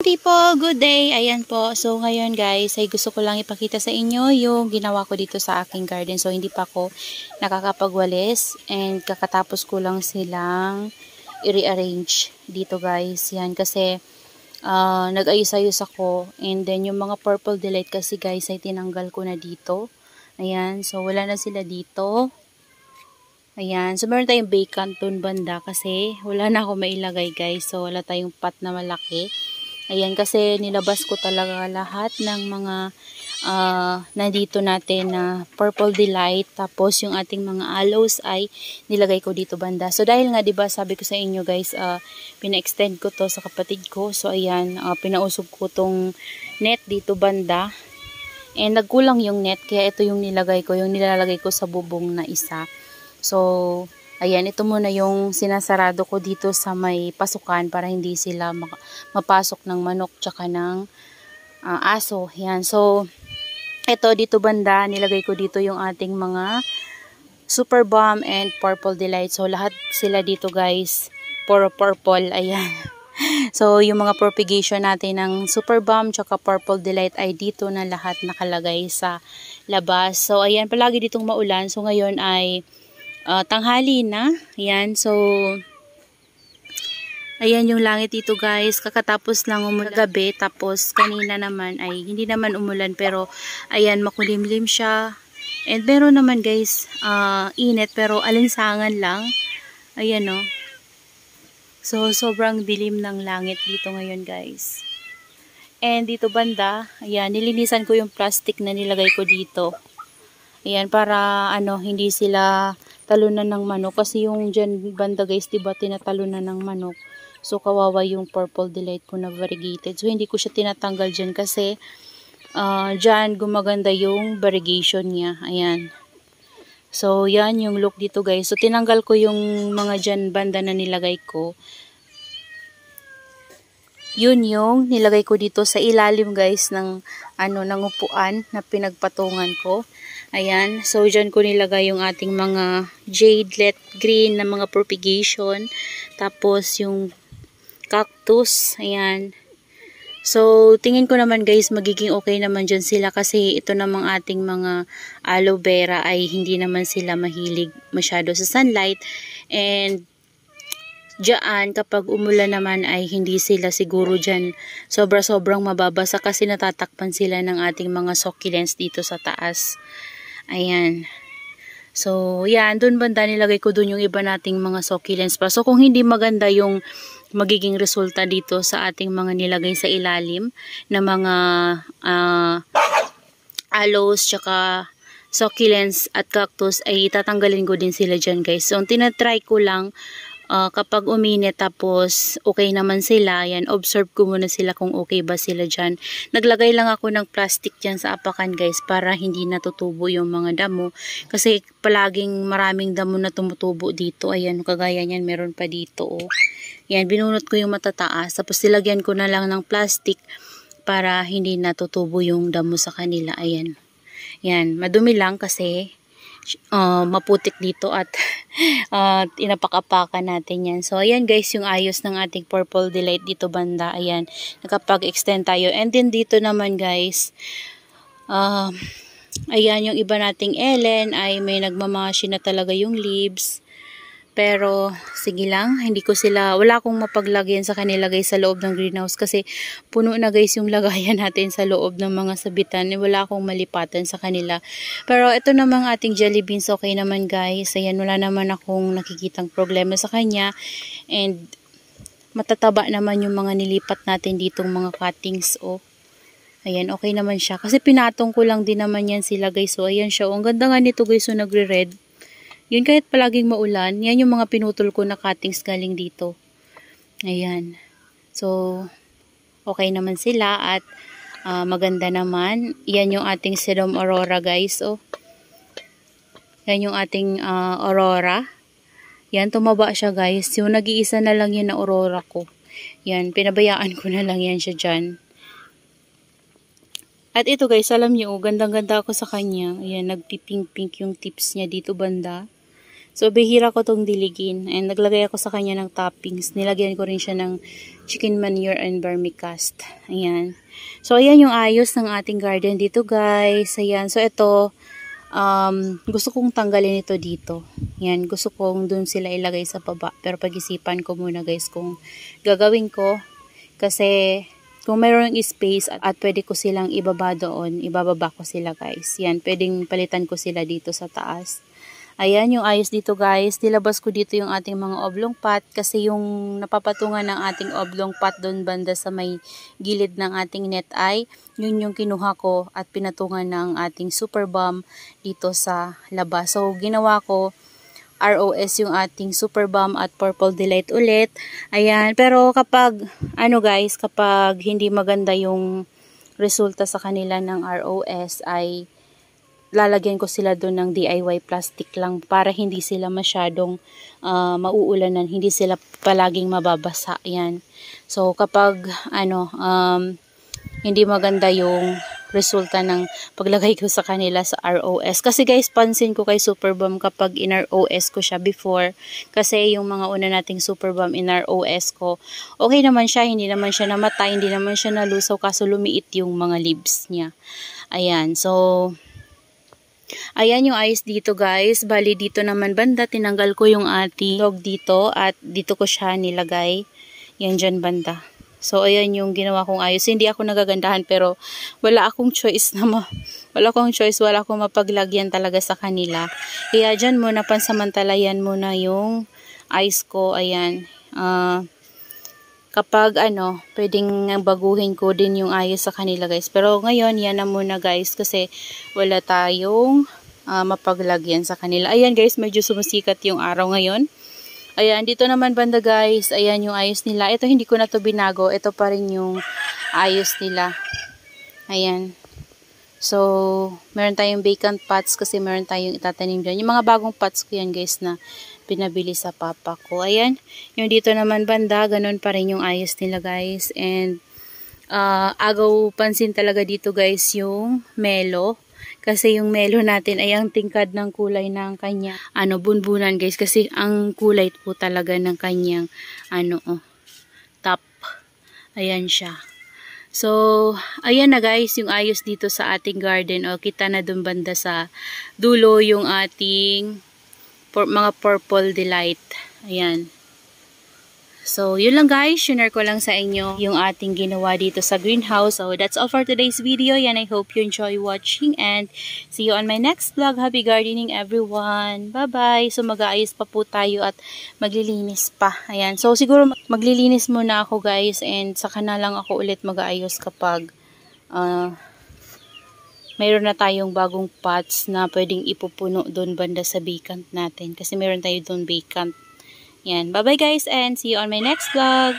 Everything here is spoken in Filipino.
People, good day! Ayan po. So, ngayon guys, ay gusto ko lang ipakita sa inyo yung ginawa ko dito sa aking garden. So, hindi pa ako nakakapagwalis and kakatapos ko lang silang i-rearrange dito guys. Yan, kasi nag-ayos-ayos ako and then yung mga purple delight kasi guys ay tinanggal ko na dito. Ayan, so wala na sila dito. Ayan, so meron tayong vacant dun banda kasi wala na ako mailagay guys. So, wala tayong pot na malaki. Ayan, kasi nilabas ko talaga lahat ng mga nandito natin na purple delight. Tapos yung ating mga aloes ay nilagay ko dito banda. So dahil nga 'di ba sabi ko sa inyo guys, pina-extend ko to sa kapatid ko. So ayan, pinausog ko tong net dito banda. And nagkulang yung net kaya ito yung nilagay ko, yung nilalagay ko sa bubong na isa. So ayan, ito muna yung sinasarado ko dito sa may pasukan para hindi sila mapasok ng manok tsaka ng aso. Ayan, so ito dito banda, nilagay ko dito yung ating mga super bomb and purple delight. So lahat sila dito guys, puro purple. Ayan. So yung mga propagation natin ng super bomb tsaka purple delight ay dito na lahat nakalagay sa labas. So ayan, palagi ditong maulan. So ngayon ay tanghali na. Ayan, so ayan yung langit dito guys. Kakatapos lang umulan gabi. Tapos kanina naman ay hindi naman umulan pero ayan, makulimlim siya. And meron naman guys init pero alinsangan lang. Ayan o. So sobrang dilim ng langit dito ngayon guys. And dito banda, ayan, nilinisan ko yung plastic na nilagay ko dito. Ayan, para hindi sila talunan ng manok. Kasi yung dyan banda guys, diba tinatalunan ng manok. So kawawa yung purple delight ko na variegated. So hindi ko siya tinatanggal dyan kasi dyan gumaganda yung variegation niya. Ayan. So yan yung look dito guys. So tinanggal ko yung mga dyan banda na nilagay ko. Yun yung nilagay ko dito sa ilalim guys ng ng upuan na pinagpatungan ko. Ayan, so dyan ko nilagay yung ating mga jadelet green na mga propagation. Tapos yung cactus, ayan. So tingin ko naman guys magiging okay naman dyan sila kasi ito namang ating mga aloe vera ay hindi naman sila mahilig masyado sa sunlight. And diyan kapag umulan naman ay hindi sila siguro dyan sobrang mababasa kasi natatakpan sila ng ating mga succulents dito sa taas. Ayan. So yan, dun banda nilagay ko dun yung iba nating mga succulents pa. So kung hindi maganda yung magiging resulta dito sa ating mga nilagay sa ilalim na mga aloes tsaka succulents at cactus ay tatanggalin ko din sila dyan guys. So tinatry ko lang kapag uminit tapos okay naman sila, yan, observe ko muna sila kung okay ba sila dyan. Naglagay lang ako ng plastic dyan sa apakan guys para hindi natutubo yung mga damo. Kasi palaging maraming damo na tumutubo dito. Ayan, kagaya niyan, meron pa dito. Oh. Yan, binunot ko yung matataas. Tapos nilagyan ko na lang ng plastic para hindi natutubo yung damo sa kanila. Ayan. Yan, madumi lang kasi maputik dito at inapak-apakan natin yan. So ayan guys yung ayos ng ating purple delight dito banda. Ayan, nakapag-extend tayo. And then dito naman guys, ayan yung iba nating Ellen ay may nagmamashi na talaga yung leaves. Pero sige lang, hindi ko sila, wala akong mapaglagyan sa kanila guys sa loob ng greenhouse kasi puno na guys yung lagayan natin sa loob ng mga sabitan. Wala akong malipatan sa kanila. Pero ito namang ating jelly beans, okay naman guys. Ayan, wala naman akong nakikitang problema sa kanya. And matataba naman yung mga nilipat natin ditong mga cuttings. Oh. Ayan, okay naman siya. Kasi pinatong ko lang din naman yan sila guys. So ayan siya. Oh, ang ganda nga nito guys, so nagre-red. Yun kahit palaging maulan, yan yung mga pinutol ko na cuttings galing dito. Ayan. So, okay naman sila at maganda naman. Yan yung ating Sedum Aurora guys. Oh. Yan yung ating Aurora. Yan, tumaba siya guys. Yung nag-iisa na lang yun na Aurora ko. Yan, pinabayaan ko na lang yan siya dyan. At ito guys, alam nyo, gandang-ganda ako sa kanya. Ayan, nagpipink-pink yung tips niya dito banda. So, bihira ko tong diligin. And naglagay ako sa kanya ng toppings. Nilagyan ko rin siya ng chicken manure and vermicast. Ayan. So, ayan yung ayos ng ating garden dito, guys. Ayan. So, ito, gusto kong tanggalin ito dito. Ayan. Gusto kong dun sila ilagay sa baba. Pero pag-isipan ko muna, guys, kung gagawin ko. Kasi, kung mayroong space at pwede ko silang ibaba doon, ibababa ko sila, guys. Yan. Pwedeng palitan ko sila dito sa taas. Ayan yung ayos dito, guys. Nilabas ko dito yung ating mga oblong pot kasi yung napapatungan ng ating oblong pot doon banda sa may gilid ng ating net ay yun yung kinuha ko at pinatungan ng ating super bomb dito sa labas. So, ginawa ko ROS yung ating super bomb at purple delight ulit. Ayan. Pero kapag, guys, kapag hindi maganda yung resulta sa kanila ng ROS ay lalagyan ko sila doon ng DIY plastic lang para hindi sila masyadong mauulanan, hindi sila palaging mababasa. Yan. So, kapag hindi maganda yung resulta ng paglagay ko sa kanila sa ROS. Kasi guys, pansin ko kay Super Bomb kapag in-ROS ko siya before. Kasi yung mga una nating Super Bomb in-ROS ko, okay naman siya, hindi naman siya namatay, hindi naman siya nalusaw, kaso lumiit yung mga leaves niya. Ayan, so ayan yung ayos dito, guys. Bali dito naman banda, tinanggal ko yung ating log dito at dito ko siya nilagay. Yan dyan banda. So ayan yung ginawa kong ayos. Hindi ako nagagandahan pero wala akong choice wala akong mapaglagyan talaga sa kanila. Kaya dyan muna pansamantalayan muna yung ice ko. Ayan. Kapag pwedeng baguhin ko din yung ayos sa kanila, guys. Pero ngayon, yan na muna, guys, kasi wala tayong mapaglagyan sa kanila. Ayan, guys, medyo sumisikat yung araw ngayon. Ayan, dito naman banda, guys. Ayan yung ayos nila. Ito, hindi ko na to binago. Ito pa rin yung ayos nila. Ayan. So, meron tayong vacant pots kasi meron tayong itatanim dyan. Yung mga bagong pots ko yan, guys, na pinabili sa papa ko. Ayan. Yung dito naman banda, ganun pa rin yung ayos nila, guys. And, agaw pansin talaga dito, guys, yung melo. Kasi yung melo natin ay ang tingkad ng kulay ng kanya. Bunbunan, guys. Kasi ang kulay po talaga ng kanyang, top. Ayan siya. So, ayan na, guys, yung ayos dito sa ating garden. O, kita na dun banda sa dulo yung ating mga purple delight. Ayan. So, yun lang, guys. Share ko lang sa inyo yung ating ginawa dito sa greenhouse. So, that's all for today's video. Yan, I hope you enjoy watching and see you on my next vlog. Happy gardening, everyone. Bye-bye. So, mag-aayos pa po tayo at maglilinis pa. Ayan. So, siguro maglilinis muna ako, guys, and saka na lang ako ulit mag-aayos kapag mayroon na tayong bagong pots na pwedeng ipupuno doon banda sa vacant natin. Kasi meron tayo doon vacant. Yan. Bye-bye, guys, and see you on my next vlog.